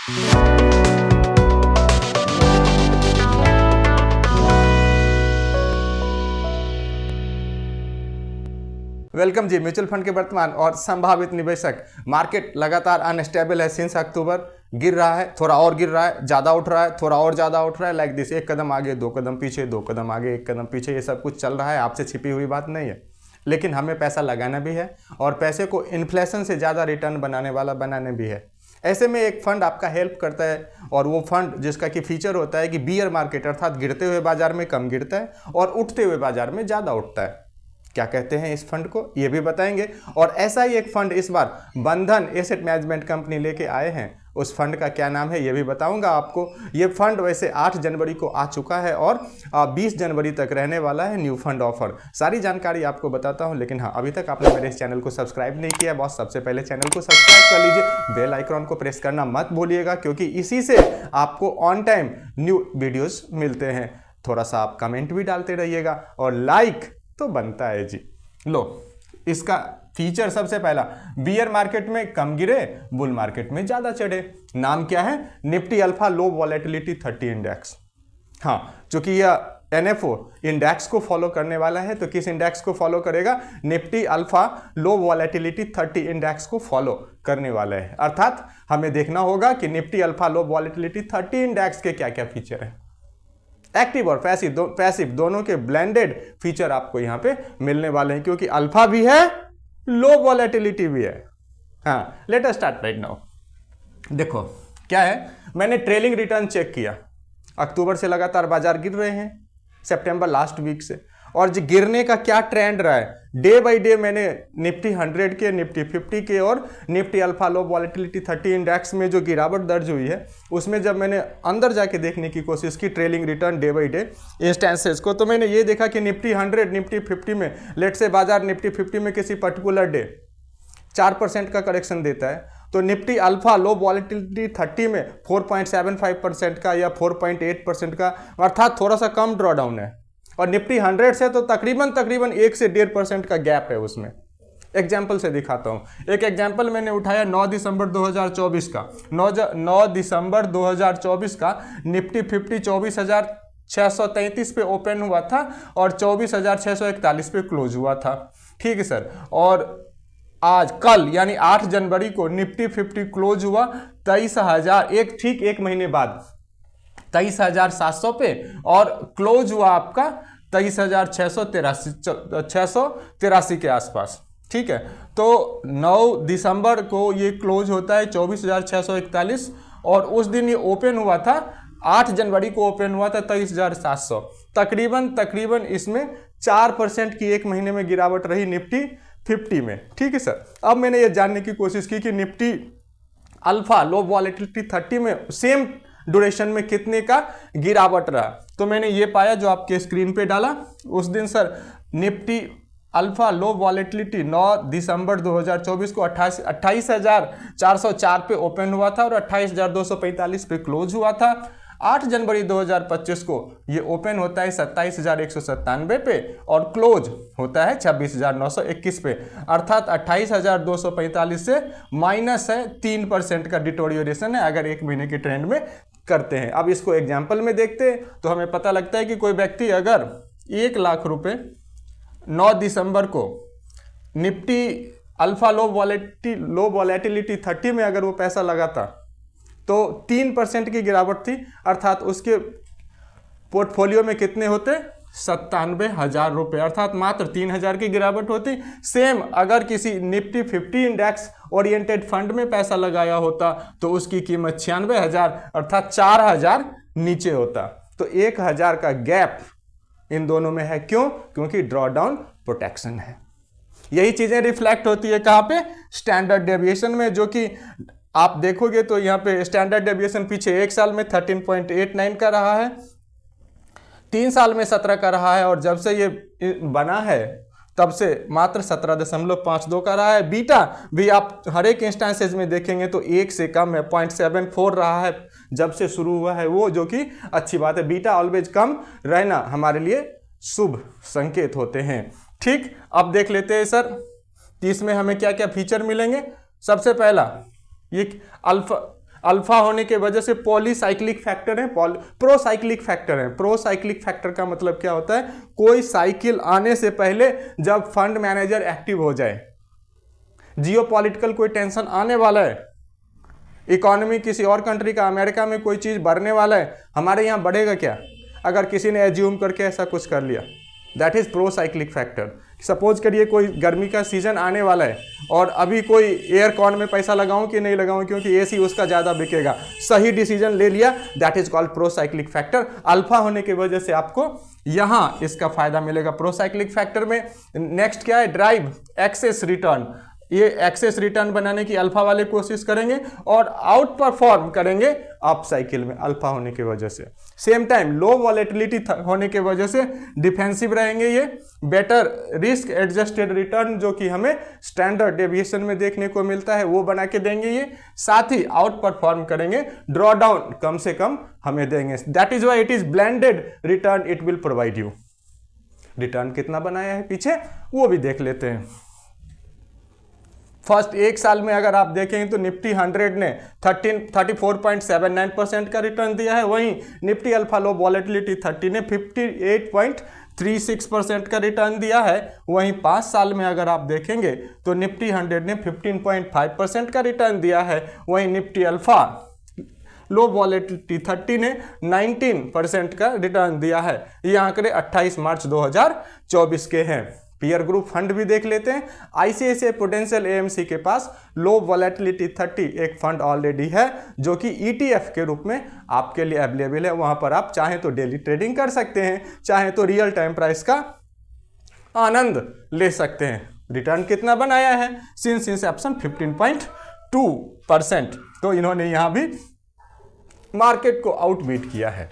Welcome जी। Mutual fund के वर्तमान और संभावित निवेशक। मार्केट लगातार अनस्टेबल है सिंस अक्टूबर। गिर रहा है, थोड़ा और गिर रहा है, ज़्यादा उठ रहा है, थोड़ा और ज़्यादा उठ रहा है, लाइक दिस। एक कदम आगे, दो कदम पीछे, दो कदम आगे, एक कदम पीछे, ये सब कुछ चल रहा है। आपसे छिपी हुई बात नहीं है, लेकिन हमें पैसा लगाना भी है और पैसे को इन्फ्लेशन से ज़्यादा रिटर्न बनाने भी है। ऐसे में एक फंड आपका हेल्प करता है, और वो फंड जिसका कि फीचर होता है कि बियर मार्केट अर्थात गिरते हुए बाजार में कम गिरता है और उठते हुए बाजार में ज़्यादा उठता है। क्या कहते हैं इस फंड को, ये भी बताएंगे। और ऐसा ही एक फंड इस बार बंधन एसेट मैनेजमेंट कंपनी लेके आए हैं, उस फंड का क्या नाम है ये भी बताऊंगा आपको। ये फंड वैसे 8 जनवरी को आ चुका है और 20 जनवरी तक रहने वाला है न्यू फंड ऑफर। सारी जानकारी आपको बताता हूं, लेकिन हाँ, अभी तक आपने मेरे इस चैनल को सब्सक्राइब नहीं किया बॉस, सबसे पहले चैनल को सब्सक्राइब कर लीजिए। बेल आइकॉन को प्रेस करना मत भूलिएगा, क्योंकि इसी से आपको ऑन टाइम न्यू वीडियोस मिलते हैं। थोड़ा सा आप कमेंट भी डालते रहिएगा और लाइक तो बनता है जी। लो, इसका फीचर सबसे पहला, बियर मार्केट में कम गिरे, बुल मार्केट में ज्यादा चढ़े। नाम क्या है? निफ्टी अल्फा लो वॉलेटिलिटी 30 इंडेक्स। हाँ, चूंकि यह NFO इंडेक्स को फॉलो करने वाला है, तो किस इंडेक्स को फॉलो करेगा? निफ्टी अल्फा लो वॉलेटिलिटी 30 इंडेक्स को फॉलो करने वाला है। अर्थात हमें देखना होगा कि निफ्टी अल्फा लो वॉलेटिलिटी 30 इंडेक्स के क्या क्या फीचर है। एक्टिव और पैसिव दोनों के ब्लेंडेड फीचर आपको यहां पे मिलने वाले हैं, क्योंकि अल्फा भी है, लो वॉलेटिलिटी भी है। हाँ, let us start right now. देखो क्या है, मैंने ट्रेलिंग रिटर्न चेक किया। अक्टूबर से लगातार बाजार गिर रहे हैं, सितंबर लास्ट वीक से, और जो गिरने का क्या ट्रेंड रहा है, डे बाय डे मैंने निफ्टी 100 के, निफ्टी 50 के और निफ्टी अल्फा लो वॉलेटिलिटी 30 इंडेक्स में जो गिरावट दर्ज हुई है, उसमें जब मैंने अंदर जाके देखने की कोशिश की trailing return day by day instances को, तो मैंने ये देखा कि निफ्टी 100, निफ्टी 50 में, लेट से बाजार निफ्टी 50 में किसी पर्टिकुलर डे 4% का करेक्शन देता है, तो निफ्टी अल्फा लो वॉलेटिलिटी 30 में 4.75% का या 4.8% का, अर्थात थोड़ा सा कम ड्रॉडाउन है। और निफ्टी 100 से तो तकरीबन 1 से 1.5% का गैप है उसमें। एग्जाम्पल से दिखाता हूं। एक एग्जाम्पल मैंने उठाया 9 दिसंबर 2024 का। 9 दिसंबर 2024 का निफ्टी 50 24,633 पे ओपन हुआ था और 24,641 पे क्लोज हुआ था। ठीक है सर। और आज कल यानी 8 जनवरी को निफ्टी 50 क्लोज हुआ 23,000, एक महीने बाद 23,700 पे, और क्लोज हुआ आपका 23,683 के आसपास। ठीक है, तो 9 दिसंबर को ये क्लोज होता है 24,641, और उस दिन ये ओपन हुआ था 8 जनवरी को ओपन हुआ था 23,700। तकरीबन इसमें 4% की एक महीने में गिरावट रही निफ्टी 50 में। ठीक है सर। अब मैंने ये जानने की कोशिश की कि निफ्टी अल्फा लो वॉलेटिलिटी 30 में सेम ड्यूरेशन में कितने का गिरावट रहा, तो मैंने ये पाया जो आपके स्क्रीन पे डाला। उस दिन सर निफ्टी अल्फा लो वॉलेटिलिटी 9 दिसंबर 2024 को 28,404 पे ओपन हुआ था और 28,245 पे क्लोज हुआ था। 8 जनवरी 2025 को ये ओपन होता है 27,197 पे और क्लोज होता है 26,921 पे, अर्थात 28,245 से माइनस है 3% का डिटोरियोरेशन है अगर एक महीने के ट्रेंड में करते हैं। अब इसको एग्जाम्पल में देखते हैं तो हमें पता लगता है कि कोई व्यक्ति अगर 1 लाख रुपए 9 दिसंबर को निफ्टी अल्फा लो वॉलेटिलिटी 30 में अगर वो पैसा लगाता तो 3% की गिरावट थी, अर्थात उसके पोर्टफोलियो में कितने होते? 97,000 रुपये, अर्थात मात्र 3,000 की गिरावट होती। सेम अगर किसी निफ्टी 50 इंडेक्स ओरिएंटेड फंड में पैसा लगाया होता तो उसकी कीमत 96,000 अर्थात 4,000 नीचे होता। तो 1,000 का गैप इन दोनों में है। क्यों? क्योंकि ड्रॉडाउन प्रोटेक्शन है। यही चीजें रिफ्लेक्ट होती है कहां पे? स्टैंडर्ड डेविएशन में, जो कि आप देखोगे तो यहाँ पे स्टैंडर्ड डेविएशन पीछे 1 साल में 13.89 का रहा है, 3 साल में 17 का रहा है, और जब से ये बना है तब से मात्र 17.52 का रहा है। बीटा भी आप हर एक इंस्टेंसेज में देखेंगे तो 1 से कम है, 0.74 रहा है जब से शुरू हुआ है वो, जो कि अच्छी बात है। बीटा ऑलवेज कम रहना हमारे लिए शुभ संकेत होते हैं। ठीक, अब देख लेते हैं सर इसमें हमें क्या क्या फीचर मिलेंगे। सबसे पहला ये अल्फा होने के वजह से पॉलीसाइक्लिक फैक्टर है, प्रोसाइक्लिक फैक्टर है। प्रोसाइक्लिक फैक्टर का मतलब क्या होता है, कोई साइकिल आने से पहले जब फंड मैनेजर एक्टिव हो जाए, जियोपॉलिटिकल कोई टेंशन आने वाला है, इकोनॉमी किसी और कंट्री का, अमेरिका में कोई चीज़ बढ़ने वाला है, हमारे यहाँ बढ़ेगा क्या, अगर किसी ने एज्यूम करके ऐसा कुछ कर लिया, दैट इज़ प्रोसाइक्लिक फैक्टर। सपोज करिए कोई गर्मी का सीजन आने वाला है और अभी कोई एयर कॉन में पैसा लगाऊं कि नहीं लगाऊं क्योंकि एसी उसका ज़्यादा बिकेगा, सही डिसीजन ले लिया, that is called procyclical factor. Alpha होने की वजह से आपको यहाँ इसका फायदा मिलेगा प्रोसाइक्लिक फैक्टर में। नेक्स्ट क्या है, ड्राइव एक्सेस रिटर्न। ये एक्सेस रिटर्न बनाने की अल्फा वाले कोशिश करेंगे और आउट परफॉर्म करेंगे अप साइकिल में अल्फा होने की वजह से। सेम टाइम लो वॉलेटिलिटी होने की वजह से डिफेंसिव रहेंगे ये। बेटर रिस्क एडजस्टेड रिटर्न जो कि हमें स्टैंडर्ड डेविएशन में देखने को मिलता है वो बना के देंगे ये। साथ ही आउट परफॉर्म करेंगे, ड्रॉ डाउन कम से कम हमें देंगे। That is why it is blended return it will provide you. Return कितना बनाया है पीछे वो भी देख लेते हैं। फर्स्ट एक साल में अगर आप देखेंगे तो निफ्टी 100 ने 34.79% का रिटर्न दिया है, वहीं निफ्टी अल्फा लो वॉलेटिलिटी 30 ने 58.36% का रिटर्न दिया है। वहीं 5 साल में अगर आप देखेंगे तो निफ्टी 100 ने 15.5% का रिटर्न दिया है, वहीं निफ्टी अल्फा लो वॉलेटिलिटी 30 ने 19% का रिटर्न दिया है। ये आंकड़े 28 मार्च 2024 के हैं। पीयर ग्रुप फंड भी देख लेते हैं। आईसीआईसीआई प्रूडेंशियल एएमसी के पास लो वॉलेटिलिटी 30 एक फंड ऑलरेडी है जो कि ईटीएफ के रूप में आपके लिए अवेलेबल है। वहां पर आप चाहें तो डेली ट्रेडिंग कर सकते हैं, चाहें तो रियल टाइम प्राइस का आनंद ले सकते हैं। रिटर्न कितना बनाया है, सिंस इंसेप्शन 15.2%। तो इन्होंने यहां भी मार्केट को आउटबीट किया है।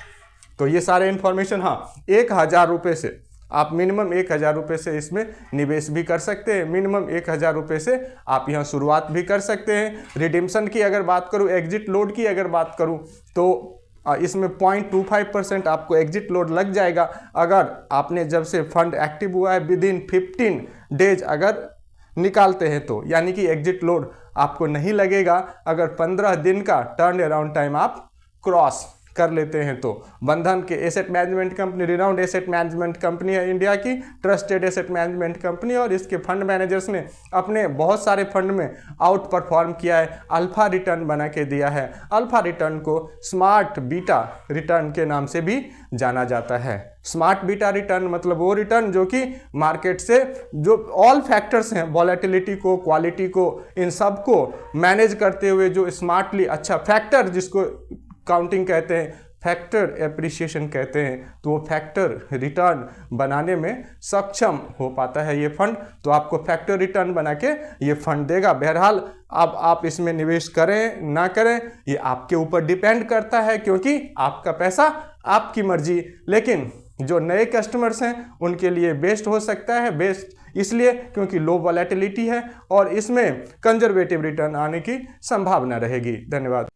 तो ये सारे इंफॉर्मेशन, हाँ 1000 रुपये से आप मिनिमम 1000 रुपये से इसमें निवेश भी कर सकते हैं। मिनिमम 1000 रुपये से आप यहाँ शुरुआत भी कर सकते हैं। रिडीम्पशन की अगर बात करूँ, एग्जिट लोड की अगर बात करूँ तो इसमें 0.25% आपको एग्जिट लोड लग जाएगा। अगर आपने जब से फंड एक्टिव हुआ है विदिन 15 डेज अगर निकालते हैं तो, यानी कि एग्जिट लोड आपको नहीं लगेगा अगर 15 दिन का टर्न अराउंड टाइम आप क्रॉस कर लेते हैं तो। बंधन के asset management company renowned asset management company है, इंडिया की ट्रस्टेड एसेट मैनेजमेंट कंपनी, और इसके फंड मैनेजर्स ने अपने बहुत सारे फंड में आउट परफॉर्म किया है, अल्फा रिटर्न बना के दिया है। अल्फा रिटर्न को स्मार्ट बीटा रिटर्न के नाम से भी जाना जाता है। स्मार्ट बीटा रिटर्न मतलब वो रिटर्न जो कि मार्केट से जो ऑल फैक्टर्स हैं, वॉलेटिलिटी को, क्वालिटी को, इन सब को मैनेज करते हुए जो स्मार्टली अच्छा फैक्टर जिसको काउंटिंग कहते हैं, फैक्टर एप्रिसिएशन कहते हैं, तो वो फैक्टर रिटर्न बनाने में सक्षम हो पाता है ये फंड। तो आपको फैक्टर रिटर्न बना के ये फंड देगा। बहरहाल अब आप इसमें निवेश करें ना करें ये आपके ऊपर डिपेंड करता है, क्योंकि आपका पैसा आपकी मर्जी। लेकिन जो नए कस्टमर्स हैं उनके लिए बेस्ट हो सकता है। बेस्ट इसलिए क्योंकि लो वॉलेटिलिटी है और इसमें कंजर्वेटिव रिटर्न आने की संभावना रहेगी। धन्यवाद।